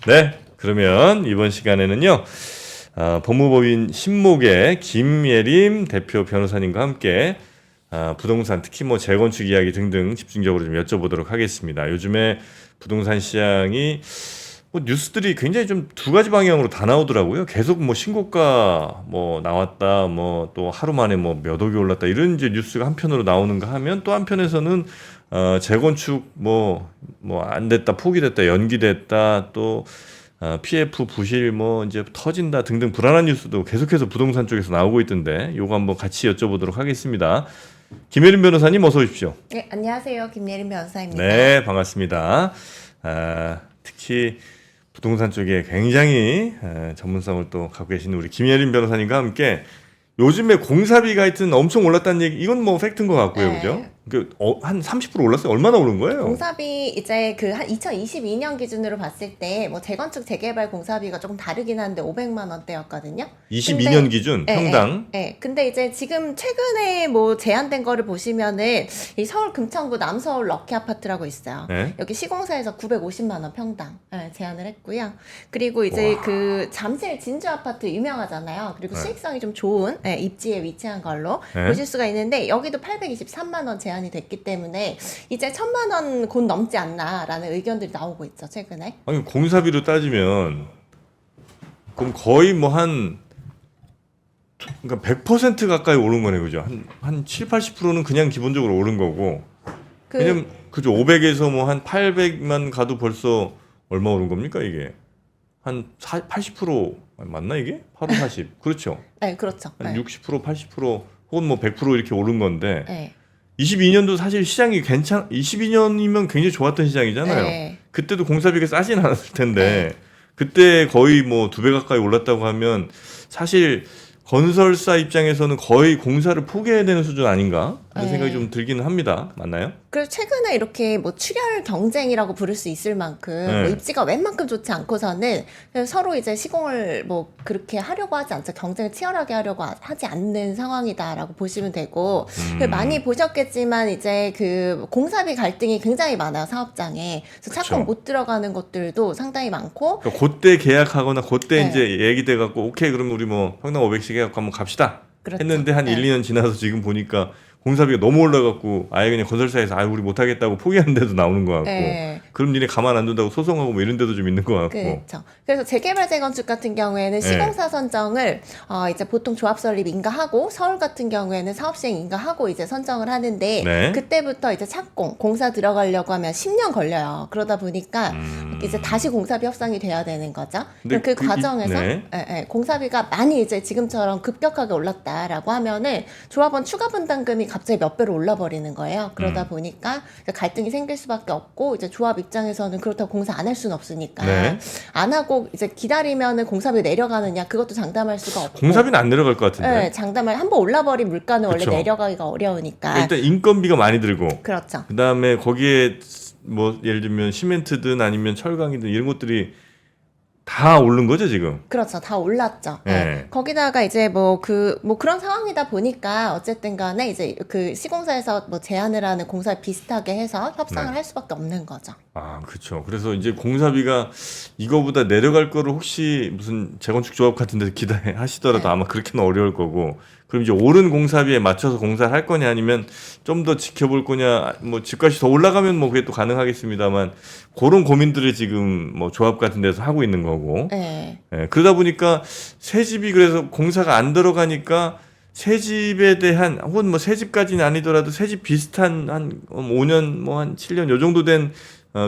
네, 그러면 이번 시간에는요, 법무법인 신목의 김예림 대표 변호사님과 함께 부동산, 특히 뭐 재건축 이야기 등등 집중적으로 좀 여쭤보도록 하겠습니다. 요즘에 부동산 시장이 뭐 뉴스들이 굉장히 좀 두 가지 방향으로 다 나오더라고요. 계속 뭐 신고가 뭐 나왔다, 뭐 또 하루 만에 뭐 몇 억이 올랐다 이런 이제 뉴스가 한편으로 나오는가 하면 또 한편에서는 재건축 뭐 안 됐다, 포기됐다, 연기됐다, 또 PF 부실 뭐 이제 터진다 등등 불안한 뉴스도 계속해서 부동산 쪽에서 나오고 있던데 요거 한번 같이 여쭤보도록 하겠습니다. 김예림 변호사님 어서 오십시오. 네, 안녕하세요. 김예림 변호사입니다. 네, 반갑습니다. 특히 부동산 쪽에 굉장히 전문성을 또 갖고 계시는 우리 김예림 변호사님과 함께 요즘에 공사비가 하여튼 엄청 올랐다는 얘기, 이건 뭐 팩트인 것 같고요, 네. 그죠? 한 30% 올랐어요? 얼마나 오른 거예요? 공사비 이제 그 한 2022년 기준으로 봤을 때 뭐 재건축 재개발 공사비가 조금 다르긴 한데 500만 원대였거든요. 22년 기준 평당. 근데 이제 지금 최근에 뭐 제한된 거를 보시면은 이 서울 금천구 남서울 럭키 아파트라고 있어요. 네. 여기 시공사에서 950만 원 평당 제한을 했고요. 그리고 이제 와. 그 잠실 진주 아파트 유명하잖아요. 그리고 네. 수익성이 좀 좋은 입지에 위치한 걸로 네. 보실 수가 있는데 여기도 823만 원 제한이 됐기 때문에 이제 1000만 원 곧 넘지 않나라는 의견들이 나오고 있죠, 최근에. 아니 공사비로 따지면 그럼 거의 뭐 한 그러니까 100% 가까이 오른 거네, 그죠? 한 7, 80%는 그냥 기본적으로 오른 거고. 왜냐면 그죠, 500에서 뭐 한 800만 가도 벌써 얼마 오른 겁니까 이게? 한 80% 맞나 이게? 8, 5, 40 그렇죠? 네, 그렇죠. 한 네. 60% 80% 혹은 뭐 100% 이렇게 오른 건데 네. 22년도 사실 시장이 22년이면 굉장히 좋았던 시장이잖아요. 네. 그때도 공사비가 싸진 않았을 텐데 그때 거의 뭐 2배 가까이 올랐다고 하면 사실 건설사 입장에서는 거의 공사를 포기해야 되는 수준 아닌가 하는 생각이 좀 들기는 합니다. 맞나요? 그래서 최근에 이렇게 뭐 출혈 경쟁이라고 부를 수 있을 만큼 네. 뭐 입지가 웬만큼 좋지 않고서는 서로 이제 시공을 뭐 그렇게 하려고 하지 않죠. 경쟁을 치열하게 하려고 하지 않는 상황이다라고 보시면 되고 많이 보셨겠지만 이제 그 공사비 갈등이 굉장히 많아요, 사업장에. 그래서 그쵸. 착공 못 들어가는 것들도 상당히 많고 그러니까 그때 계약하거나 그때 네. 이제 얘기돼 갖고 오케이 그럼 우리 뭐 평당 500씩 해갖고 한번 갑시다 그렇죠. 했는데 한 네. 1, 2년 지나서 지금 보니까 공사비가 너무 올라갖고 아예 그냥 건설사에서 우리 못하겠다고 포기하는 데도 나오는 것 같고 네. 그럼 니네 가만 안 둔다고 소송하고 뭐 이런 데도 좀 있는 것 같고. 그렇죠. 그래서 재개발 재건축 같은 경우에는 네. 시공사 선정을 이제 보통 조합 설립 인가하고 서울 같은 경우에는 사업 시행 인가하고 이제 선정을 하는데 네. 그때부터 이제 착공 공사 들어가려고 하면 10년 걸려요. 그러다 보니까 이제 다시 공사비 협상이 돼야 되는 거죠. 근데 그 그 과정에서 네. 공사비가 많이 이제 지금처럼 급격하게 올랐다라고 하면은 조합원 추가 분담금이 갑자기 몇 배로 올라 버리는 거예요. 그러다 보니까 갈등이 생길 수밖에 없고 이제 조합 입장에서는 그렇다고 공사 안 할 수는 없으니까 네. 안 하고 이제 기다리면은 공사비 내려가느냐 그것도 장담할 수가 없고 공사비는 안 내려갈 것 같은데. 네, 장담할 한번 올라버린 물가는 그쵸. 원래 내려가기가 어려우니까 그러니까 일단 인건비가 많이 들고 그렇죠. 그다음에 거기에 뭐 예를 들면 시멘트든 아니면 철강이든 이런 것들이 다 오른 거죠 지금. 그렇죠. 다 올랐죠. 네. 네. 거기다가 이제 뭐 그런 상황이다 보니까 어쨌든 간에 이제 그 시공사에서 뭐 제안을 하는 공사 비슷하게 해서 협상을 네. 할 수밖에 없는 거죠. 아, 그렇죠. 그래서 이제 공사비가 이거보다 내려갈 거를 혹시 무슨 재건축 조합 같은 데서 기대하시더라도 네. 아마 그렇게는 어려울 거고. 그럼 이제 오른 공사비에 맞춰서 공사를 할 거냐 아니면 좀 더 지켜볼 거냐, 뭐 집값이 더 올라가면 뭐 그게 또 가능하겠습니다만 그런 고민들을 지금 뭐 조합 같은 데서 하고 있는 거고. 네. 예, 그러다 보니까 새 집이 그래서 공사가 안 들어가니까 새 집에 대한 혹은 뭐 새 집까지는 아니더라도 새 집 비슷한 한 5년 뭐 한 7년 요 정도 된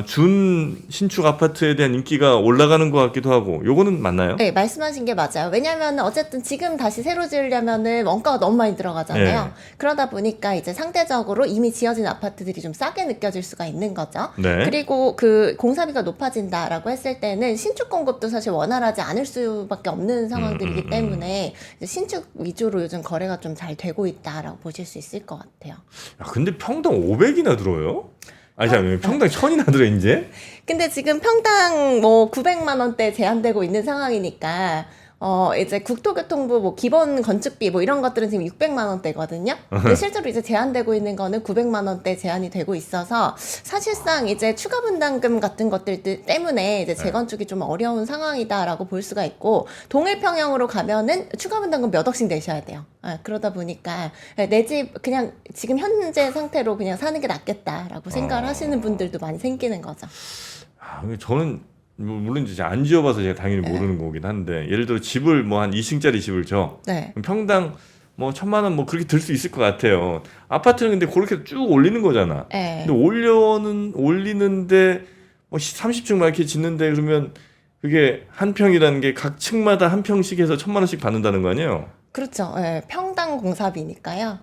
준 신축 아파트에 대한 인기가 올라가는 것 같기도 하고 요거는 맞나요? 네, 말씀하신 게 맞아요. 왜냐하면 어쨌든 지금 다시 새로 지으려면은 원가가 너무 많이 들어가잖아요. 네. 그러다 보니까 이제 상대적으로 이미 지어진 아파트들이 좀 싸게 느껴질 수가 있는 거죠. 네. 그리고 그 공사비가 높아진다라고 했을 때는 신축 공급도 사실 원활하지 않을 수밖에 없는 상황들이기 때문에 이제 신축 위주로 요즘 거래가 좀 잘 되고 있다라고 보실 수 있을 것 같아요. 야, 근데 평당 500이나 들어요? 아니 잠깐만 평당 1000이나 들어 이제? 근데 지금 평당 뭐 900만 원대 제한되고 있는 상황이니까 이제 국토교통부 뭐 기본 건축비 뭐 이런 것들은 지금 600만 원대거든요. 근데 실제로 이제 제한되고 있는 거는 900만 원대 제한이 되고 있어서 사실상 이제 추가 분담금 같은 것들 때문에 이제 재건축이 좀 어려운 상황이다라고 볼 수가 있고, 동일평형으로 가면은 추가 분담금 몇 억씩 내셔야 돼요. 그러다 보니까 내 집 그냥 지금 현재 상태로 그냥 사는 게 낫겠다라고 생각을 하시는 분들도 많이 생기는 거죠. 저는 물론 이제 안 지어봐서 제가 당연히 모르는 거긴 한데, 예를 들어 집을 뭐 한 2층짜리 집을 져. 네. 그럼 평당 뭐 1,000만 원 뭐 그렇게 들 수 있을 것 같아요. 아파트는 근데 그렇게 쭉 올리는 거잖아. 네. 근데 올리는데 뭐 30층 막 이렇게 짓는데, 그러면 그게 한 평이라는 게 각 층마다 한 평씩 해서 1,000만 원씩 받는다는 거 아니에요? 그렇죠. 평당 공사비니까요.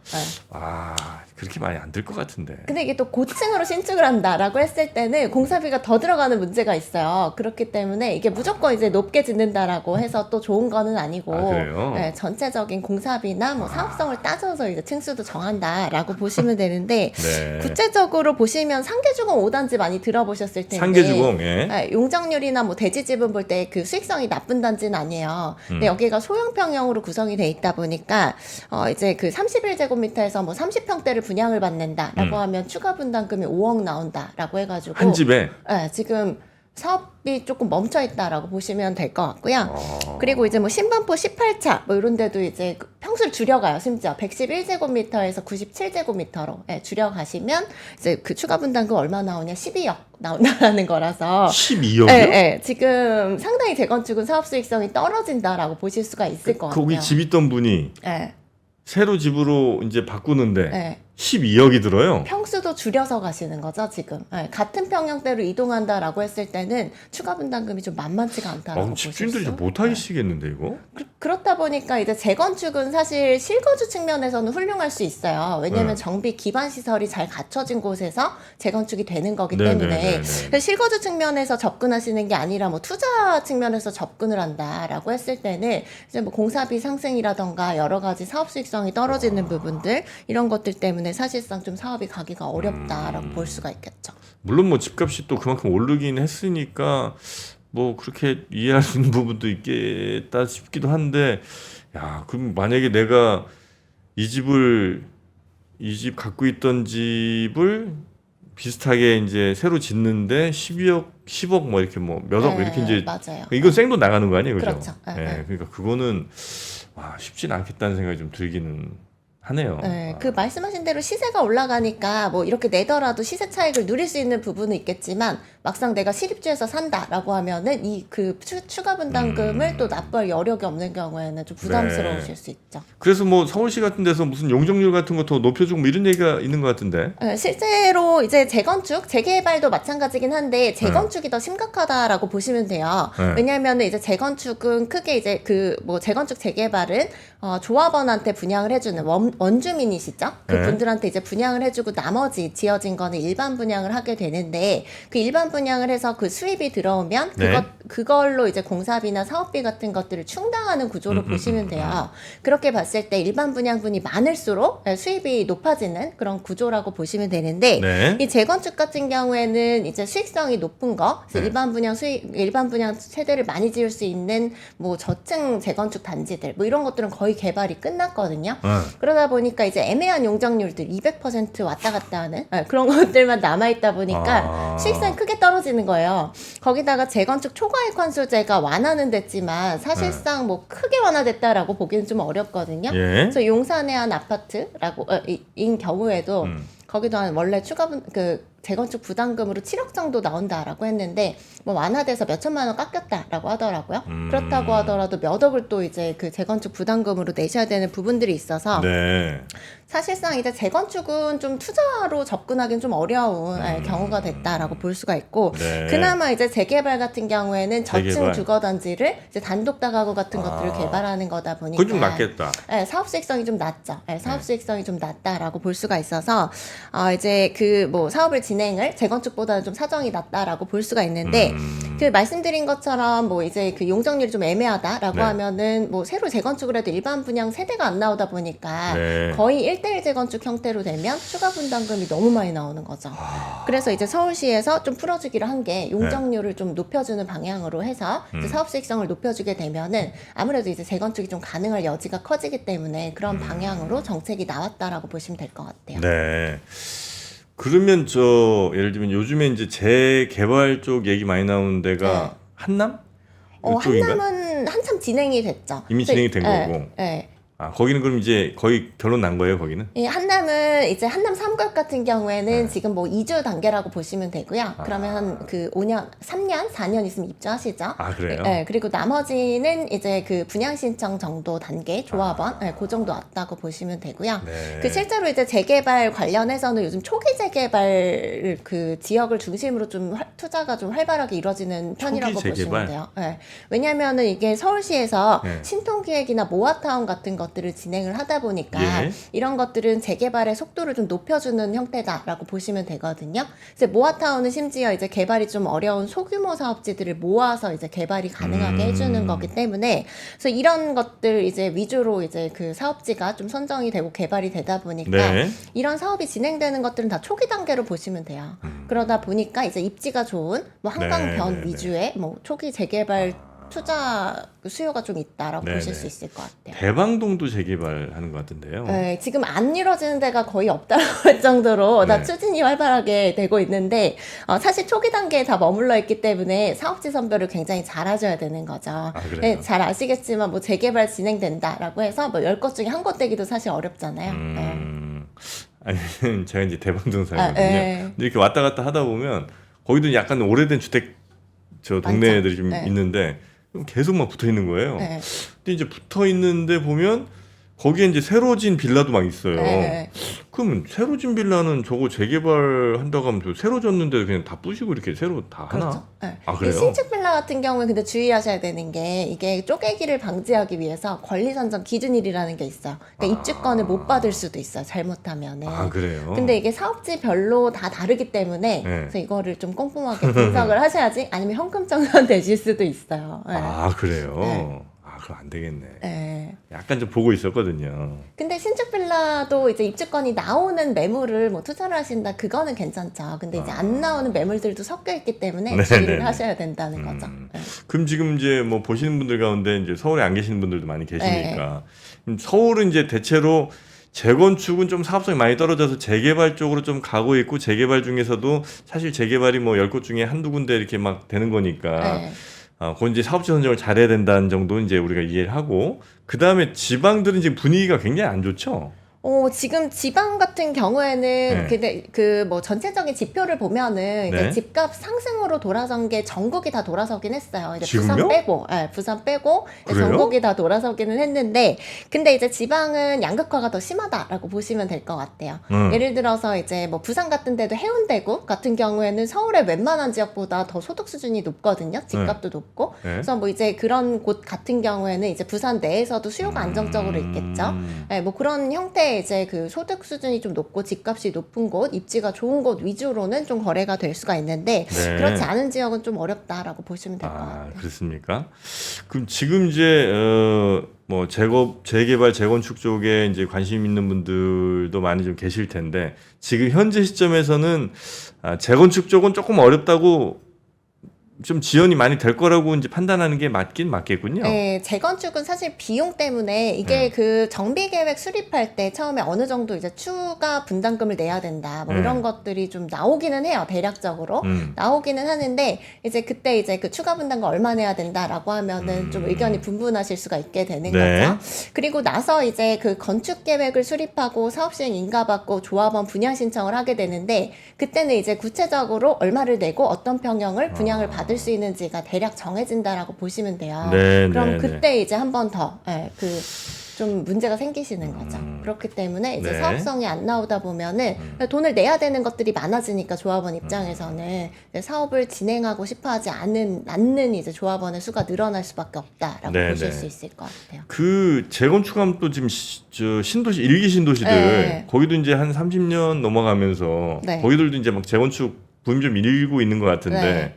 그렇게 많이 안 들 것 같은데. 근데 이게 또 고층으로 신축을 한다라고 했을 때는 공사비가 더 들어가는 문제가 있어요. 그렇기 때문에 이게 무조건 이제 높게 짓는다라고 해서 또 좋은 거는 아니고, 그래요? 전체적인 공사비나 뭐 사업성을 따져서 이제 층수도 정한다라고 보시면 되는데, 네. 구체적으로 보시면 상계주공 5단지 많이 들어보셨을 텐데, 상계주공, 예. 용적률이나 뭐 대지집은 볼 때 그 수익성이 나쁜 단지는 아니에요. 근데 여기가 소형평형으로 구성이 돼 있다 보니까 이제 그 31제곱미터에서 뭐 30평대를 분양을 받는다라고 하면 추가 분담금이 5억 나온다라고 해가지고 한 집에. 지금 사업이 조금 멈춰 있다라고 보시면 될 것 같고요. 그리고 이제 뭐 신반포 18차 뭐 이런 데도 이제 평수를 줄여가요. 심지어 111제곱미터에서 97제곱미터로 줄여가시면 이제 그 추가 분담금 얼마 나오냐, 12억 나온다는 거라서 12억이요? 지금 상당히 재건축은 사업 수익성이 떨어진다라고 보실 수가 있을 것 같아요. 거기 집 있던 분이 새로 집으로 이제 바꾸는데 12억이 들어요. 평수도 줄여서 가시는 거죠, 지금. 같은 평형대로 이동한다라고 했을 때는 추가 분담금이 좀 만만치가 않다라고 보실 수. 집주인들이 못 하시겠는데 이거? 그렇다 보니까 이제 재건축은 사실 실거주 측면에서는 훌륭할 수 있어요. 왜냐하면 정비 기반 시설이 잘 갖춰진 곳에서 재건축이 되는 거기 때문에. 그래서 실거주 측면에서 접근하시는 게 아니라 뭐 투자 측면에서 접근을 한다라고 했을 때는 이제 뭐 공사비 상승이라던가 여러 가지 사업 수익성이 떨어지는 부분들, 이런 것들 때문에 사실상 좀 사업이 가기가 어렵다라고 볼 수가 있겠죠. 물론 뭐 집값이 또 그만큼 오르긴 했으니까 뭐 그렇게 이해할 수 있는 부분도 있겠다 싶기도 한데, 야, 그럼 만약에 내가 이 집 갖고 있던 집을 비슷하게 이제 새로 짓는데 10억 뭐 이렇게 뭐 몇 억 이렇게 이제 맞아요. 이건 생돈 나가는 거 아니에요, 그죠? 그렇죠. 그러니까 그거는 쉽진 않겠다는 생각이 좀 들기는 하네요. 그 말씀하신 대로 시세가 올라가니까 뭐 이렇게 내더라도 시세 차익을 누릴 수 있는 부분은 있겠지만, 막상 내가 실입주에서 산다라고 하면은 이 그 추가 분담금을 또 납부할 여력이 없는 경우에는 좀 부담스러우실 수 있죠. 그래서 뭐 서울시 같은 데서 무슨 용적률 같은 거 더 높여주고 뭐 이런 얘기가 있는 것 같은데. 실제로 이제 재건축, 재개발도 마찬가지긴 한데 재건축이 더 심각하다라고 보시면 돼요. 왜냐하면 이제 재건축은 크게 이제 그 뭐 재건축 재개발은 조합원한테 분양을 해주는 원주민이시죠? 그 분들한테 이제 분양을 해주고 나머지 지어진 거는 일반 분양을 하게 되는데, 그 일반 분양을 해서 그 수입이 들어오면 그걸로 이제 공사비나 사업비 같은 것들을 충당하는 구조로 보시면 돼요. 그렇게 봤을 때 일반 분양분이 많을수록 수입이 높아지는 그런 구조라고 보시면 되는데, 이 재건축 같은 경우에는 이제 수익성이 높은 거, 그래서 일반 분양 세대를 많이 지을 수 있는 뭐 저층 재건축 단지들 뭐 이런 것들은 거의 개발이 끝났거든요. 그러다 보니까 이제 애매한 용적률들 200% 왔다 갔다 하는 그런 것들만 남아있다 보니까 수익성이 크게 떨어지는 거예요. 거기다가 재건축 초과이익 환수제가 완화는 됐지만 사실상 뭐 크게 완화됐다라고 보기는 좀 어렵거든요. 그래서 용산의 한 아파트라고 인 경우에도 거기도 한 원래 재건축 부담금으로 7억 정도 나온다라고 했는데 뭐 완화돼서 몇 천만 원 깎였다라고 하더라고요. 그렇다고 하더라도 몇 억을 또 이제 그 재건축 부담금으로 내셔야 되는 부분들이 있어서 사실상 이제 재건축은 좀 투자로 접근하기는 좀 어려운 경우가 됐다라고 볼 수가 있고, 그나마 이제 재개발 같은 경우에는 저층 주거 단지를 이제 단독 다가구 같은 것들을 개발하는 거다 보니까 그건 좀 낫겠다. 사업 수익성이 좀 낮죠. 사업 수익성이 좀 낮다라고 볼 수가 있어서 이제 그 뭐 사업을 진행을 재건축보다는 좀 사정이 낮다라고 볼 수가 있는데 그 말씀드린 것처럼 뭐 이제 그 용적률이 좀 애매하다라고 네. 하면은 뭐 새로 재건축을 해도 일반 분양 세대가 안 나오다 보니까 네. 거의 1대1 재건축 형태로 되면 추가 분담금이 너무 많이 나오는 거죠. 그래서 이제 서울시에서 좀 풀어주기로 한 게 용적률을 좀 높여주는 방향으로 해서 이제 사업 수익성을 높여주게 되면은 아무래도 이제 재건축이 좀 가능할 여지가 커지기 때문에 그런 방향으로 정책이 나왔다라고 보시면 될 것 같아요. 네. 그러면 저 예를 들면 요즘에 이제 재개발 쪽 얘기 많이 나오는 데가 네. 한남? 이쪽인가요? 한남은 한참 진행이 됐죠. 이미 진행이 된 네, 거고. 네. 아, 거기는 그럼 이제 거의 결론 난 거예요, 거기는? 이 한남은 이제 한남 3구역 같은 경우에는 네. 지금 뭐 이주 단계라고 보시면 되고요. 그러면 한 그 5년, 3년, 4년 있으면 입주하시죠. 아, 그래요? 네, 그리고 나머지는 이제 그 분양 신청 정도 단계, 조합원, 네, 그 정도 왔다고 보시면 되고요. 네. 그 실제로 이제 재개발 관련해서는 요즘 초기 재개발 그 지역을 중심으로 좀 투자가 좀 활발하게 이루어지는 편이라고 초기 재개발? 보시면 돼요. 네. 왜냐하면은 이게 서울시에서 네. 신통기획이나 모아타운 같은 것들을 진행을 하다 보니까 예. 이런 것들은 재개발의 속도를 좀 높여주는 형태다라고 보시면 되거든요. 이제 모아타운은 심지어 이제 개발이 좀 어려운 소규모 사업지들을 모아서 이제 개발이 가능하게 해주는 거기 때문에 그래서 이런 것들 이제 위주로 이제 그 사업지가 좀 선정이 되고 개발이 되다 보니까 네. 이런 사업이 진행되는 것들은 다 초기 단계로 보시면 돼요. 그러다 보니까 이제 입지가 좋은 뭐 한강변 네. 위주의 뭐 초기 재개발 투자 수요가 좀 있다라고 네, 보실 네. 수 있을 것 같아요. 대방동도 재개발하는 것 같은데요. 네, 지금 안 이루어지는 데가 거의 없다고 할 정도로 다 네. 추진이 활발하게 되고 있는데 사실 초기 단계에 다 머물러 있기 때문에 사업지 선별을 굉장히 잘하셔야 되는 거죠. 그래요? 네, 잘 아시겠지만 뭐 재개발 진행된다라고 해서 뭐 10곳 중에 한 곳 되기도 사실 어렵잖아요. 아니, 제가 이제 대방동 살거든요. 네. 근데 이렇게 왔다 갔다 하다 보면 거기도 약간 오래된 주택 저 동네들이 좀 네. 있는데 계속 막 붙어 있는 거예요. 네. 근데 이제 붙어 있는데 보면 거기에 이제 새로 진 빌라도 막 있어요. 네. 그러면 새로 진 빌라는 저거 재개발 한다고 하면 저 새로 졌는데 그냥 다 부시고 이렇게 새로 다 하나? 그렇죠. 네. 아, 이 그래요? 신축 빌라 같은 경우는 근데 주의하셔야 되는 게 이게 쪼개기를 방지하기 위해서 권리 선정 기준일이라는 게 있어요. 그러니까 입주권을 못 받을 수도 있어요. 잘못하면은. 아, 그래요? 근데 이게 사업지별로 다 다르기 때문에 네. 그래서 이거를 좀 꼼꼼하게 분석을 하셔야지 아니면 현금 청산 되실 수도 있어요. 네. 아, 그래요? 네. 아, 그럼 안 되겠네. 네. 약간 좀 보고 있었거든요. 근데 신축 빌라도 이제 입주권이 나오는 매물을 뭐 투자를 하신다 그거는 괜찮죠. 근데 이제 안 나오는 매물들도 섞여 있기 때문에 네, 주의를 네, 하셔야 된다는 거죠. 네. 그럼 지금 이제 뭐 보시는 분들 가운데 이제 서울에 안 계시는 분들도 많이 계시니까 서울은 이제 대체로 재건축은 좀 사업성이 많이 떨어져서 재개발 쪽으로 좀 가고 있고 재개발 중에서도 사실 재개발이 뭐 10곳 중에 한두 군데 이렇게 막 되는 거니까 네. 그건 이제 사업지 선정을 잘해야 된다는 정도 이제 우리가 이해를 하고 그 다음에 지방들은 지금 분위기가 굉장히 안 좋죠. 지금 지방 같은 경우에는 네. 근데 그 뭐 전체적인 지표를 보면은 이제 네. 집값 상승으로 돌아선 게 전국이 다 돌아서긴 했어요. 이제 지금요? 부산 빼고, 부산 빼고 그래요? 전국이 다 돌아서기는 했는데, 근데 이제 지방은 양극화가 더 심하다라고 보시면 될 것 같아요. 예를 들어서 이제 뭐 부산 같은 데도 해운대구 같은 경우에는 서울의 웬만한 지역보다 더 소득 수준이 높거든요. 집값도 높고. 네. 그래서 뭐 이제 그런 곳 같은 경우에는 이제 부산 내에서도 수요가 안정적으로 있겠죠. 네, 뭐 그런 형태의 이제 그 소득 수준이 좀 높고 집값이 높은 곳, 입지가 좋은 곳 위주로는 좀 거래가 될 수가 있는데 네. 그렇지 않은 지역은 좀 어렵다라고 보시면 될 것 아, 같아요. 그렇습니까? 그럼 지금 이제 뭐 재개발, 재건축 쪽에 이제 관심 있는 분들도 많이 좀 계실 텐데 지금 현재 시점에서는 재건축 쪽은 조금 어렵다고 좀 지연이 많이 될 거라고 이제 판단하는 게 맞긴 맞겠군요. 네, 재건축은 사실 비용 때문에 이게 그 정비 계획 수립할 때 처음에 어느 정도 이제 추가 분담금을 내야 된다. 뭐 이런 것들이 좀 나오기는 해요. 대략적으로. 나오기는 하는데 이제 그때 이제 그 추가 분담금 얼마 내야 된다라고 하면은 좀 의견이 분분하실 수가 있게 되는 네. 거죠. 그리고 나서 이제 그 건축 계획을 수립하고 사업 시행 인가받고 조합원 분양 신청을 하게 되는데 그때는 이제 구체적으로 얼마를 내고 어떤 평형을 분양을 받을 수 있는지가 대략 정해진다라고 보시면 돼요. 네, 그럼 네, 그때 이제 한 번 더, 좀 문제가 생기시는 거죠. 그렇기 때문에 이제 네. 사업성이 안 나오다 보면은 돈을 내야 되는 것들이 많아지니까 조합원 입장에서는 이제 사업을 진행하고 싶어하지 않는 이제 조합원의 수가 늘어날 수밖에 없다라고 네, 보실 네. 수 있을 것 같아요. 그 재건축하면 또 지금 저 신도시 일기 신도시들 네. 거기도 이제 한 30년 넘어가면서 네. 거기들도 이제 막 재건축 붐이 좀 일고 있는 것 같은데 네.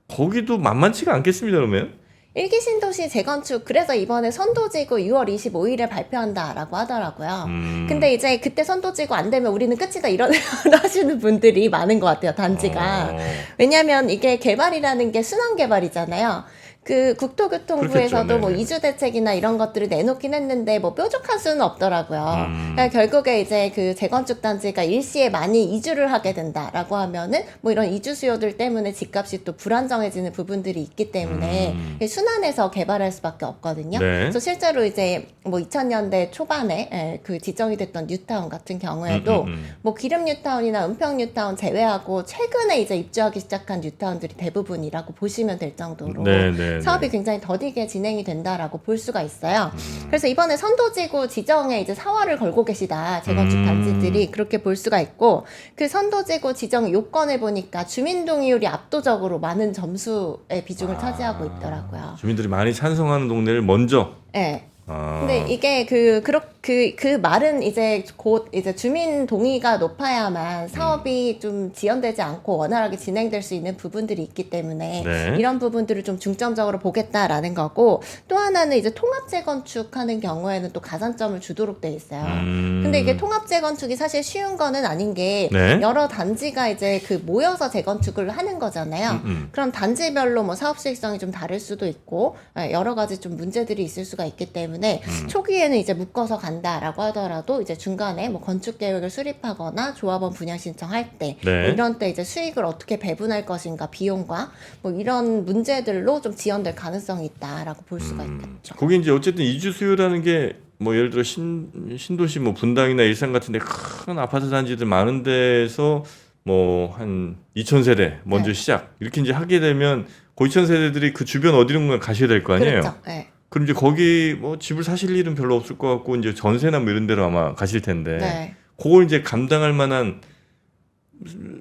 거기도 만만치가 않겠습니다 그러면? 일기 신도시 재건축 그래서 이번에 선도지구 6월 25일에 발표한다라고 하더라고요. 근데 이제 그때 선도지구 안 되면 우리는 끝이다 이런 하시는 분들이 많은 것 같아요. 단지가. 어. 왜냐하면 이게 개발이라는 게 순환 개발이잖아요. 그 국토교통부에서도 그렇겠죠. 뭐 네네. 이주 대책이나 이런 것들을 내놓긴 했는데 뭐 뾰족한 수는 없더라고요. 그러니까 결국에 이제 그 재건축 단지가 일시에 많이 이주를 하게 된다라고 하면은 뭐 이런 이주 수요들 때문에 집값이 또 불안정해지는 부분들이 있기 때문에 순환해서 개발할 수밖에 없거든요. 네. 그래서 실제로 이제 뭐 2000년대 초반에 그 지정이 됐던 뉴타운 같은 경우에도 뭐 기름 뉴타운이나 은평 뉴타운 제외하고 최근에 이제 입주하기 시작한 뉴타운들이 대부분이라고 보시면 될 정도로 네. 사업이 굉장히 더디게 진행이 된다라고 볼 수가 있어요. 그래서 이번에 선도지구 지정에 이제 사활을 걸고 계시다. 재건축 단지들이 그렇게 볼 수가 있고 그 선도지구 지정 요건을 보니까 주민 동의율이 압도적으로 많은 점수의 비중을 차지하고 있더라고요. 주민들이 많이 찬성하는 동네를 먼저. 네. 아. 근데 이게 그 말은 이제 곧 이제 주민 동의가 높아야만 사업이 좀 지연되지 않고 원활하게 진행될 수 있는 부분들이 있기 때문에 네. 이런 부분들을 좀 중점적으로 보겠다라는 거고 또 하나는 이제 통합 재건축하는 경우에는 또 가산점을 주도록 돼 있어요. 근데 이게 통합 재건축이 사실 쉬운 거는 아닌 게 네. 여러 단지가 이제 그 모여서 재건축을 하는 거잖아요. 그럼 단지별로 뭐 사업 수익성이 좀 다를 수도 있고 여러 가지 좀 문제들이 있을 수가 있기 때문에 초기에는 이제 묶어서 간다라고 하더라도 이제 중간에 뭐 건축 계획을 수립하거나 조합원 분양 신청할 때 네. 뭐 이런 때 이제 수익을 어떻게 배분할 것인가 비용과 뭐 이런 문제들로 좀 지연될 가능성이 있다라고 볼 수가 있겠죠. 거기 이제 어쨌든 이주 수요라는 게 뭐 예를 들어 신도시 뭐 분당이나 일산 같은데 큰 아파트 단지들 많은 데서 뭐 한 2,000세대 먼저 네. 시작 이렇게 이제 하게 되면 그 2,000세대들이 그 주변 어디론가 가셔야 될 거 아니에요. 그렇죠. 네. 그럼 이제 거기 뭐 집을 사실 일은 별로 없을 것 같고 이제 전세나 뭐 이런 데로 아마 가실 텐데 네. 그걸 이제 감당할 만한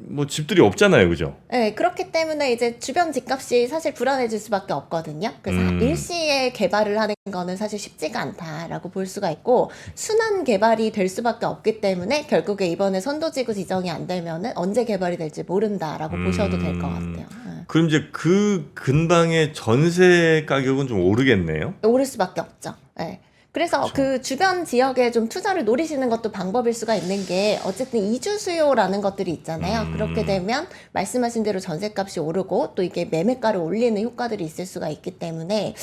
뭐 집들이 없잖아요, 그죠? 네, 그렇기 때문에 이제 주변 집값이 사실 불안해질 수밖에 없거든요. 그래서 일시에 개발을 하는 거는 사실 쉽지가 않다라고 볼 수가 있고 순환 개발이 될 수밖에 없기 때문에 결국에 이번에 선도지구 지정이 안 되면은 언제 개발이 될지 모른다라고 보셔도 될 것 같아요. 네. 그럼 이제 그 근방의 전세 가격은 좀 오르겠네요. 오를 수밖에 없죠. 네. 그래서 그 주변 지역에 좀 투자를 노리시는 것도 방법일 수가 있는 게 어쨌든 이주 수요라는 것들이 있잖아요. 그렇게 되면 말씀하신 대로 전세값이 오르고 또 이게 매매가를 올리는 효과들이 있을 수가 있기 때문에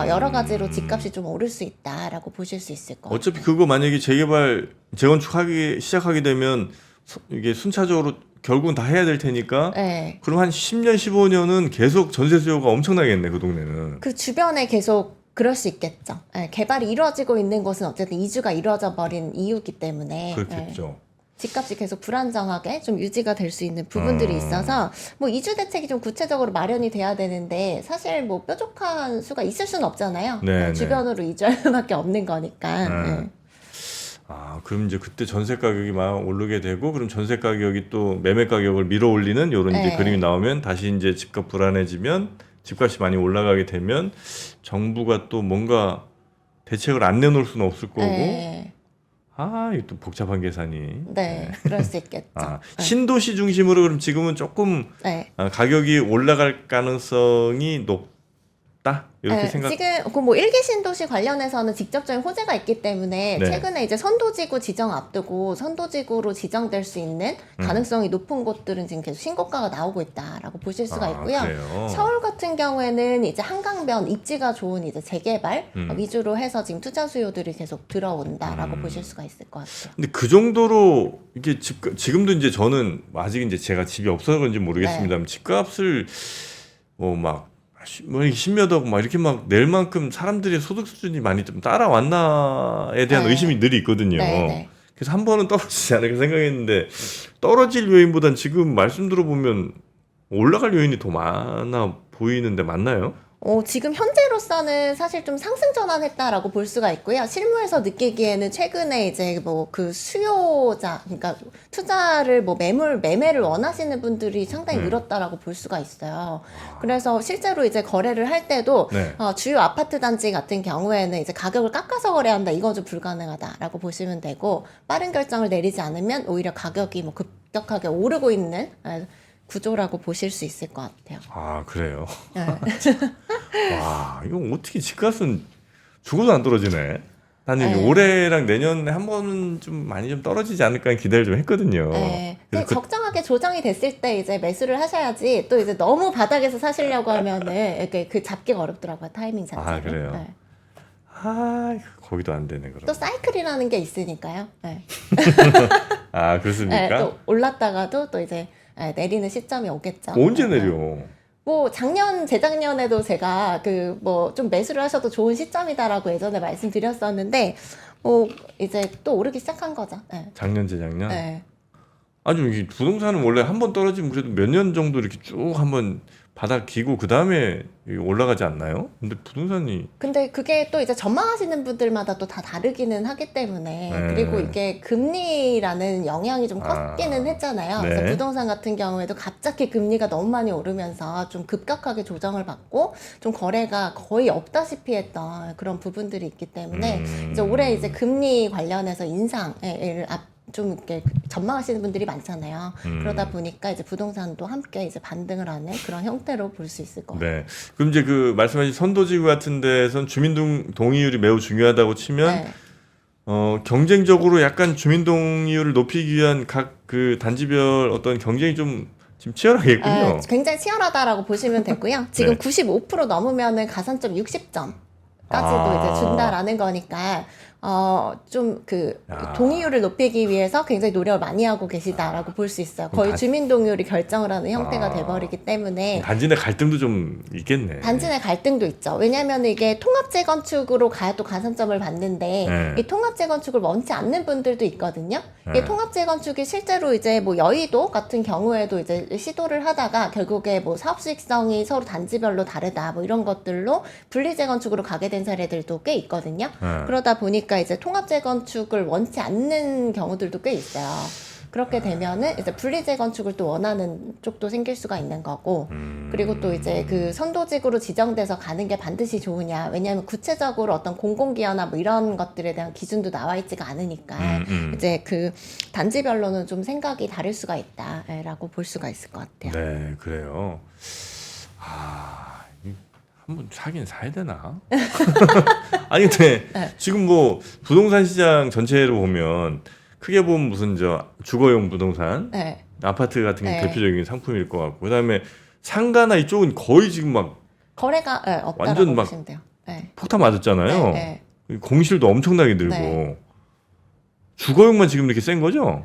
여러 가지로 집값이 좀 오를 수 있다라고 보실 수 있을 것 같아요. 어차피 그거 만약에 재건축하기 시작하게 되면 이게 순차적으로 결국은 다 해야 될 테니까 네. 그럼 한 10년, 15년은 계속 전세 수요가 엄청나겠네, 그 동네는. 그 주변에 계속 그럴 수 있겠죠. 네, 개발이 이루어지고 있는 곳은 어쨌든 이주가 이루어져 버린 이유이기 때문에 그렇겠죠. 집값이 계속 불안정하게 좀 유지가 될 수 있는 부분들이 있어서 뭐 이주 대책이 좀 구체적으로 마련이 돼야 되는데 사실 뭐 뾰족한 수가 있을 수는 없잖아요. 네, 주변으로 이주할 수밖에 없는 거니까. 네. 아, 그럼 이제 그때 전세 가격이 막 오르게 되고 그럼 전세 가격이 또 매매 가격을 밀어 올리는 이런 이제 네. 그림이 나오면 다시 이제 집값 불안해지면 집값이 많이 올라가게 되면 정부가 또 뭔가 대책을 안 내놓을 수는 없을 거고 네. 아, 이거 또 복잡한 계산이. 네, 그럴 수 있겠죠. 아, 신도시 중심으로 그럼 지금은 조금 네. 가격이 올라갈 가능성이 높다 이렇게 네, 생각. 지금 그 뭐 일기 신도시 관련해서는 직접적인 호재가 있기 때문에 네. 최근에 이제 선도지구 지정 앞두고 선도지구로 지정될 수 있는 가능성이 높은 곳들은 지금 계속 신고가가 나오고 있다라고 보실 수가 있고요. 그래요? 서울 같은 경우에는 이제 한강변 입지가 좋은 이제 재개발 위주로 해서 지금 투자 수요들이 계속 들어온다라고 보실 수가 있을 것 같아요. 근데 그 정도로 이게 지금도 이제 저는 아직 이제 제가 집이 없어서 그런지 모르겠습니다만 집값을 뭐 10몇억 막 이렇게 막 낼 만큼 사람들의 소득 수준이 많이 좀 따라왔나에 대한 네. 의심이 늘 있거든요. 네. 그래서 한 번은 떨어지지 않을까 생각했는데 떨어질 요인보단 지금 말씀 들어보면 올라갈 요인이 더 많아 보이는데 맞나요? 지금 현재로서는 사실 좀 상승 전환했다라고 볼 수가 있고요. 실무에서 느끼기에는 최근에 이제 뭐 그 수요자, 그러니까 투자를 뭐 매매를 원하시는 분들이 상당히 늘었다라고 볼 수가 있어요. 그래서 실제로 이제 거래를 할 때도 네. 주요 아파트 단지 같은 경우에는 이제 가격을 깎아서 거래한다. 이건 좀 불가능하다라고 보시면 되고, 빠른 결정을 내리지 않으면 오히려 가격이 뭐 급격하게 오르고 있는 구조라고 보실 수 있을 것 같아요. 아, 그래요. 네. 와, 이거 어떻게 집값은 죽어도 안 떨어지네. 나는 네. 올해랑 내년에 한 번은 좀 많이 좀 떨어지지 않을까 하는 기대를 좀 했거든요. 네. 그래서 근데 적정하게 조정이 됐을 때 이제 매수를 하셔야지, 또 이제 너무 바닥에서 사시려고 하면은 이렇게 그 잡기가 어렵더라고요, 타이밍 자체를. 아, 그래요? 네. 거기도 안 되네, 그럼. 또 사이클이라는 게 있으니까요. 네. 아, 그렇습니까? 네, 또 올랐다가도 또 이제 내리는 시점이 오겠죠. 언제 네. 내려? 뭐 재작년에도 제가 그 뭐 좀 매수를 하셔도 좋은 시점이다라고 예전에 말씀드렸었는데, 뭐 이제 또 오르기 시작한 거죠. 네. 작년, 재작년? 네. 아니, 이게 부동산은 원래 한 번 떨어지면 그래도 몇 년 정도 이렇게 쭉 한번 바닥 기고 그 다음에 올라가지 않나요? 근데 부동산이 근데 그게 또 이제 전망하시는 분들마다 또 다 다르기는 하기 때문에, 네. 그리고 이게 금리라는 영향이 좀 아. 컸기는 했잖아요. 네. 그래서 부동산 같은 경우에도 갑자기 금리가 너무 많이 오르면서 좀 급격하게 조정을 받고 좀 거래가 거의 없다시피 했던 그런 부분들이 있기 때문에 이제 올해 이제 금리 관련해서 인상을 좀 이렇게 전망하시는 분들이 많잖아요. 그러다 보니까 이제 부동산도 함께 이제 반등을 하는 그런 형태로 볼 수 있을 것 같아요. 네. 그럼 이제 그 말씀하신 선도지구 같은 데선 주민 동의율이 매우 중요하다고 치면 네. 경쟁적으로 약간 주민 동의율을 높이기 위한 각 그 단지별 어떤 경쟁이 좀 지금 치열하겠군요. 굉장히 치열하다라고 보시면 되고요. 지금 네. 95% 넘으면은 가산점 60점까지도 아. 이제 준다라는 거니까 좀 그 야. 동의율을 높이기 위해서 굉장히 노력을 많이 하고 계시다라고 볼 수 있어요. 거의 주민 동의율이 결정을 하는 형태가 아. 돼버리기 때문에 단지 내 갈등도 좀 있겠네. 단지 내 갈등도 있죠. 왜냐하면 이게 통합 재건축으로 가야 또 가산점을 받는데, 네. 이 통합 재건축을 원치 않는 분들도 있거든요. 네. 이 통합 재건축이 실제로 이제 뭐 여의도 같은 경우에도 이제 시도를 하다가 결국에 뭐 사업 수익성이 서로 단지별로 다르다 뭐 이런 것들로 분리 재건축으로 가게 된 사례들도 꽤 있거든요. 네. 그러다 보니까 이제 통합 재건축을 원치 않는 경우들도 꽤 있어요. 그렇게 되면은 이제 분리 재건축을 또 원하는 쪽도 생길 수가 있는 거고, 그리고 또 이제 그 선도직으로 지정돼서 가는 게 반드시 좋으냐, 왜냐하면 구체적으로 어떤 공공기여나 뭐 이런 것들에 대한 기준도 나와 있지가 않으니까 이제 그 단지별로는 좀 생각이 다를 수가 있다라고 볼 수가 있을 것 같아요. 네, 그래요. 한번 사긴 사야 되나? 아니 근데 네. 지금 뭐 부동산 시장 전체로 보면 크게 보면 무슨 주거용 부동산, 네. 아파트 같은 게 네. 대표적인 상품일 것 같고, 그다음에 상가나 이쪽은 거의 지금 막 거래가 없다라고 완전 막 보시면 돼요. 네. 폭탄 맞았잖아요. 네, 공실도 엄청나게 들고. 네. 주거용만 지금 이렇게 센 거죠?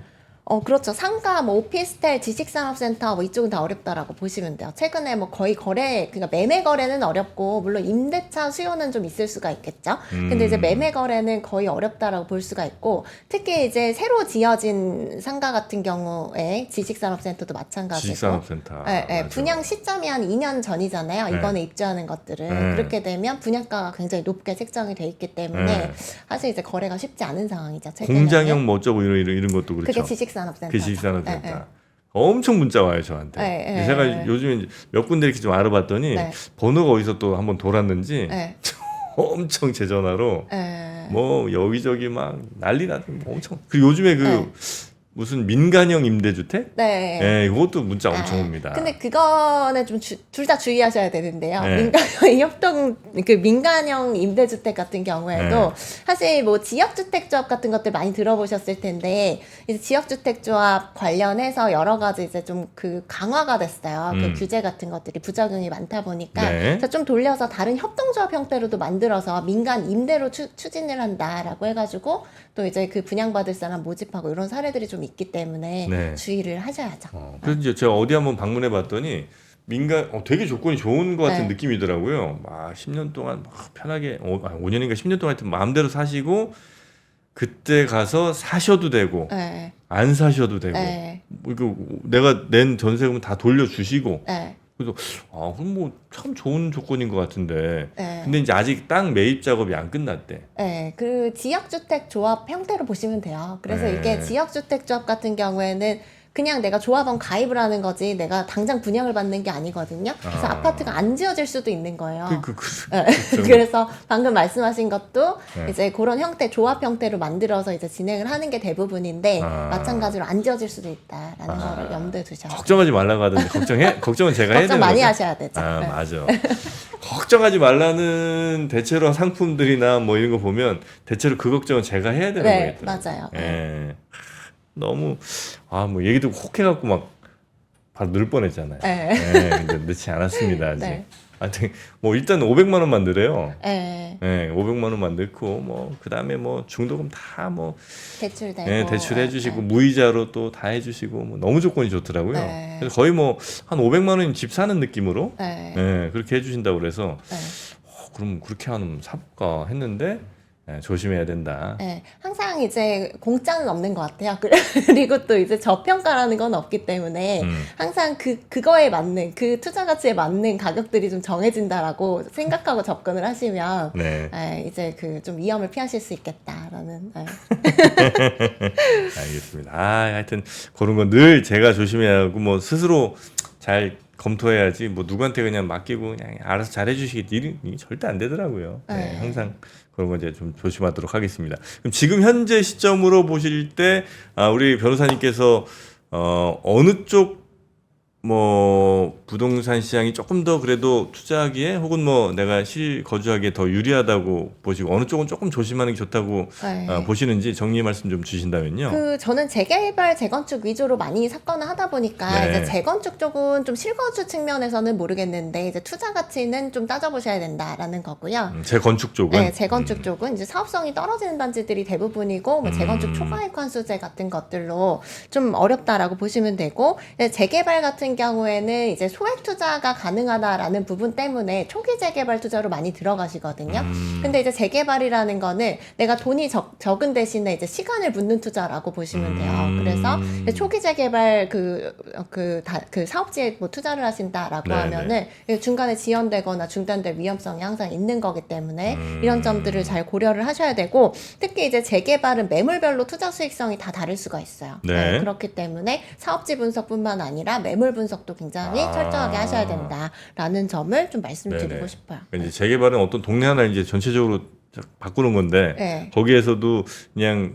그렇죠. 상가, 뭐 오피스텔, 지식산업센터 뭐 이쪽은 다 어렵다라고 보시면 돼요. 최근에 뭐 거의 그러니까 매매 거래는 어렵고, 물론 임대차 수요는 좀 있을 수가 있겠죠. 근데 이제 매매 거래는 거의 어렵다라고 볼 수가 있고, 특히 이제 새로 지어진 상가 같은 경우에 지식산업센터도 마찬가지고. 지식산업센터. 네, 맞아. 분양 시점이 한 2년 전이잖아요. 네. 이번에 입주하는 것들은. 네. 그렇게 되면 분양가가 굉장히 높게 책정이 돼 있기 때문에 네. 사실 이제 거래가 쉽지 않은 상황이죠. 최근에는. 공장형 뭐 어쩌고 이런 것도 그렇죠. 그게 지식산업센터. 그 지식산업센터. 네, 엄청 문자 와요 저한테. 네, 네, 제가 네. 요즘에 이제 몇 군데 이렇게 좀 알아봤더니 네. 번호가 어디서 또 한번 돌았는지 네. 엄청 제 전화로 네. 뭐 여기저기 막 난리 나고 엄청. 그리고 요즘에 그 네. 무슨 민간형 임대주택? 네. 네, 이것도 문자 엄청 옵니다. 근데 그거는 좀 둘 다 주의하셔야 되는데요. 네. 민간형 임대주택 같은 경우에도 네. 사실 뭐 지역주택조합 같은 것들 많이 들어보셨을 텐데, 이제 지역주택조합 관련해서 여러 가지 이제 좀 그 강화가 됐어요. 그 규제 같은 것들이 부작용이 많다 보니까. 네. 그래서 좀 돌려서 다른 협동조합 형태로도 만들어서 민간 임대로 추진을 한다라고 해가지고 또 이제 그 분양받을 사람 모집하고 이런 사례들이 좀 있기 때문에 네. 주의를 하셔야죠. 그래서 이제 제가 어디 한번 방문해 봤더니 민간 되게 조건이 좋은 것 같은 네. 느낌이더라고요. 막 10년 동안 막 편하게 5년인가 10년 동안 하여튼 마음대로 사시고 그때 가서 사셔도 되고 네. 안 사셔도 되고 네. 이거 내가 낸 전세금 다 돌려주시고 네. 그래서 그럼 뭐 참 좋은 조건인 것 같은데. 네. 근데 이제 아직 땅 매입 작업이 안 끝났대. 네, 그 지역주택조합 형태로 보시면 돼요. 그래서 네. 이게 지역주택조합 같은 경우에는 그냥 내가 조합원 가입을 하는 거지 내가 당장 분양을 받는 게 아니거든요. 그래서 아파트가 안 지어질 수도 있는 거예요. 네. 그래서 방금 말씀하신 것도 네. 이제 그런 형태, 조합 형태로 만들어서 이제 진행을 하는 게 대부분인데 마찬가지로 안 지어질 수도 있다라는 거를 염두에 두셔야 돼요. 걱정하지 말라고 하던데 걱정은 제가 해야 되는 걱정 많이 거죠? 하셔야 되죠. 네. 맞아. 걱정하지 말라는 대체로 상품들이나 뭐 이런 거 보면 대체로 그 걱정은 제가 해야 되는 네, 거겠더라고요. 맞아요. 예. 너무 뭐 얘기 듣고 혹해갖고 막 바로 넣을 뻔했잖아요. 네. 예, 근데 넣지 않았습니다 아직. 네. 하여튼 뭐 일단 500만 원만 넣으래요. 네. 예, 500만 원만 넣고 뭐 그다음에 뭐 중도금 다 뭐 대출되고 대출해 주시고 네. 무이자로 또 다 해 주시고 뭐 너무 조건이 좋더라고요. 네. 그래서 거의 뭐 한 500만 원이면 집 사는 느낌으로 네. 예, 그렇게 해 주신다고 그래서 네. 그럼 그렇게 하면 사볼까 했는데 조심해야 된다. 네, 항상 이제 공짜는 없는 것 같아요. 그리고 또 이제 저평가라는 건 없기 때문에 항상 그거에 맞는 그 투자 가치에 맞는 가격들이 좀 정해진다라고 생각하고 접근을 하시면 네. 이제 그 좀 위험을 피하실 수 있겠다라는. 알겠습니다. 하여튼 그런 건 늘 제가 조심해야 하고 뭐 스스로 잘 검토해야지 뭐 누구한테 그냥 맡기고 그냥 알아서 잘 해주시겠지 이게 절대 안 되더라고요. 네, 항상 그런 거 이제 좀 조심하도록 하겠습니다. 그럼 지금 현재 시점으로 보실 때 우리 변호사님께서 어느 쪽 뭐 부동산 시장이 조금 더 그래도 투자하기에 혹은 뭐 내가 실거주하기에 더 유리하다고 보시고 어느 쪽은 조금 조심하는 게 좋다고 네. 보시는지 정리 말씀 좀 주신다면요. 저는 재개발, 재건축 위주로 많이 사건을 하다 보니까 네. 이제 재건축 쪽은 좀 실거주 측면에서는 모르겠는데 이제 투자 가치는 좀 따져보셔야 된다라는 거고요. 재건축 쪽은 네, 재건축 쪽은 이제 사업성이 떨어지는 단지들이 대부분이고 뭐 재건축 초과이익 환수제 같은 것들로 좀 어렵다라고 보시면 되고 재개발 같은 경우에는 이제 소액 투자가 가능하다라는 부분 때문에 초기 재개발 투자로 많이 들어가시거든요. 근데 이제 재개발이라는 거는 내가 돈이 적은 대신에 이제 시간을 묻는 투자라고 보시면 돼요. 그래서 초기 재개발 그 사업지에 뭐 투자를 하신다라고 네네. 하면은 중간에 지연되거나 중단될 위험성이 항상 있는 거기 때문에 이런 점들을 잘 고려를 하셔야 되고 특히 이제 재개발은 매물별로 투자 수익성이 다 다를 수가 있어요. 네. 그렇기 때문에 사업지 분석뿐만 아니라 매물 분석도 굉장히 철저하게 하셔야 된다라는 점을 좀 말씀드리고 네네. 싶어요. 이제 재개발은 어떤 동네 하나 이제 전체적으로 바꾸는 건데 네. 거기에서도 그냥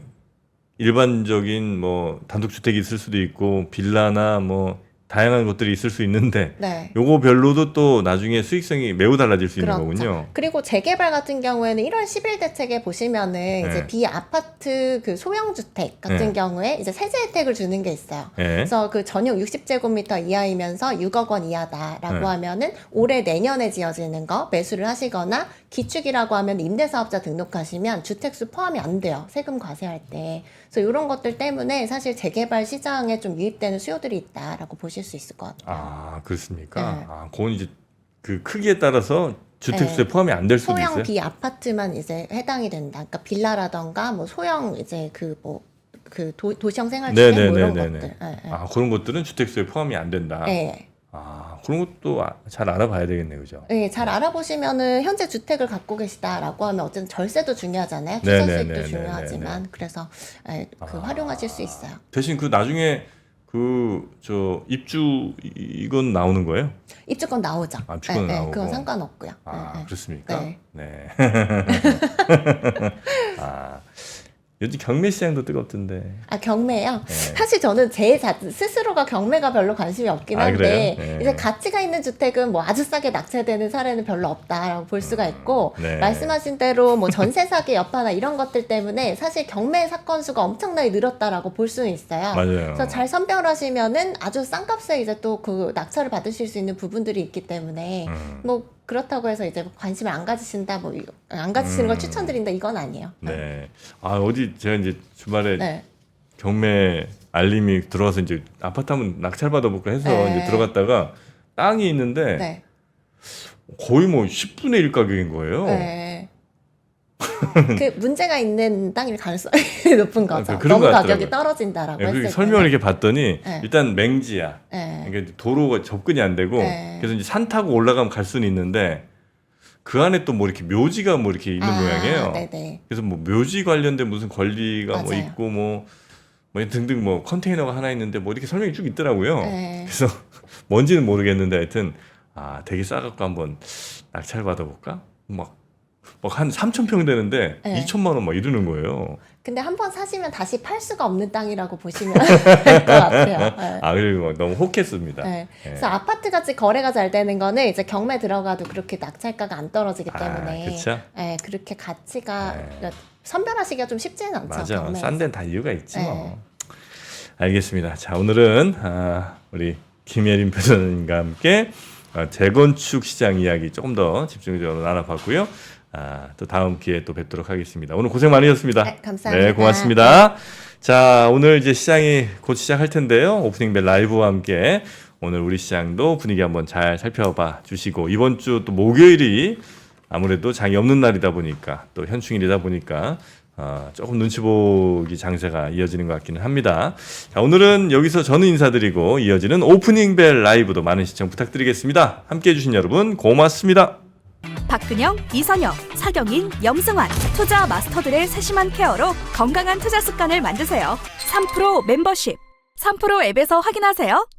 일반적인 뭐 단독주택이 있을 수도 있고 빌라나 뭐 다양한 것들이 있을 수 있는데 네. 요거별로도 또 나중에 수익성이 매우 달라질 수 있는 그렇죠. 거군요. 그리고 재개발 같은 경우에는 1월 10일 대책에 보시면은 이제 비아파트 그 소형주택 같은 경우에 이제 세제 혜택을 주는 게 있어요. 그래서 그 전용 60제곱미터 이하이면서 6억 원 이하다라고 하면은 올해 내년에 지어지는 거 매수를 하시거나 기축이라고 하면 임대사업자 등록하시면 주택수 포함이 안 돼요. 세금 과세할 때. 그래서 이런 것들 때문에 사실 재개발 시장에 좀 유입되는 수요들이 있다라고 보실 수 있을 것 같아요. 그렇습니까? 네. 그건 이제 그 크기에 따라서 주택수에 네. 포함이 안 될 수도 소형 있어요. 비아파트만 이제 해당이 된다. 그러니까 빌라라던가 뭐 소형 이제 도시형 생활주택 뭐 이런 것들. 네. 그런 것들은 주택수에 포함이 안 된다. 네. 그런 것도 잘 알아봐야 되겠네요, 그죠? 네, 잘 알아보시면은 현재 주택을 갖고 계시다라고 하면 어쨌든 절세도 중요하잖아요. 투자 수익도 네네네네네네. 중요하지만 그래서 활용하실 수 있어요. 대신 그 나중에 입주 이건 나오는 거예요? 입주권 나오죠. 입주권 나오고. 그건 상관없고요. 그렇습니까? 네. 네. 요즘 경매 시장도 뜨겁던데. 경매요? 네. 사실 저는 스스로가 경매가 별로 관심이 없긴 한데 그래요? 네. 이제 가치가 있는 주택은 뭐 아주 싸게 낙찰되는 사례는 별로 없다라고 볼 수가 있고 네. 말씀하신 대로 뭐 전세 사기 여파나 이런 것들 때문에 사실 경매 사건 수가 엄청나게 늘었다라고 볼 수는 있어요. 맞아요. 그래서 잘 선별하시면은 아주 싼 값에 이제 또 그 낙찰을 받으실 수 있는 부분들이 있기 때문에 뭐 그렇다고 해서 이제 관심을 안 가지신다 안 가지시는 걸 추천드린다 이건 아니에요. 네. 어디 제가 이제 주말에 네. 경매 알림이 들어와서 이제 아파트 한번 낙찰 받아볼까 해서 네. 이제 들어갔다가 땅이 있는데 네. 거의 뭐 10분의 1 가격인 거예요. 네. 그 문제가 있는 땅일 가능성이 높은 거죠. 그런 너무 것 가격이 같더라고요. 떨어진다라고 했을 때. 설명을 이렇게 봤더니 네. 일단 맹지야. 네. 그러니까 도로가 접근이 안 되고 네. 그래서 이제 산 타고 올라가면 갈 수는 있는데 그 안에 또 뭐 이렇게 묘지가 뭐 이렇게 있는 모양이에요. 네네. 그래서 뭐 묘지 관련된 무슨 권리가 뭐 맞아요. 있고 뭐 등등 뭐 컨테이너가 하나 있는데 뭐 이렇게 설명이 쭉 있더라고요. 네. 그래서 뭔지는 모르겠는데 하여튼 되게 싸갖고 한번 낙찰 받아볼까? 막 한 3,000평 되는데 네. 2천만 원 막 이러는 거예요. 근데 한 번 사시면 다시 팔 수가 없는 땅이라고 보시면 될 것 같아요. 네. 그리고 너무 혹했습니다. 네. 그래서 아파트 같이 거래가 잘 되는 거는 이제 경매 들어가도 그렇게 낙찰가가 안 떨어지기 때문에 그쵸? 네, 그렇게 가치가 네. 그러니까 선별하시기가 좀 쉽지는 않죠. 맞아. 경매에서. 싼 데는 다 이유가 있지 네. 뭐. 알겠습니다. 자, 오늘은 우리 김예림 변호사님과 함께 재건축 시장 이야기 조금 더 집중적으로 나눠봤고요. 또 다음 기회에 또 뵙도록 하겠습니다. 오늘 고생 많으셨습니다. 네, 감사합니다. 네, 고맙습니다. 자, 오늘 이제 시장이 곧 시작할 텐데요. 오프닝 벨 라이브와 함께 오늘 우리 시장도 분위기 한번 잘 살펴봐 주시고 이번 주 또 목요일이 아무래도 장이 없는 날이다 보니까 또 현충일이다 보니까 조금 눈치 보기 장세가 이어지는 것 같기는 합니다. 자, 오늘은 여기서 저는 인사드리고 이어지는 오프닝 벨 라이브도 많은 시청 부탁드리겠습니다. 함께해 주신 여러분 고맙습니다. 박근영, 이선영, 사경인, 염승환 투자 마스터들의 세심한 케어로 건강한 투자 습관을 만드세요. 3프로 멤버십 3프로 앱에서 확인하세요.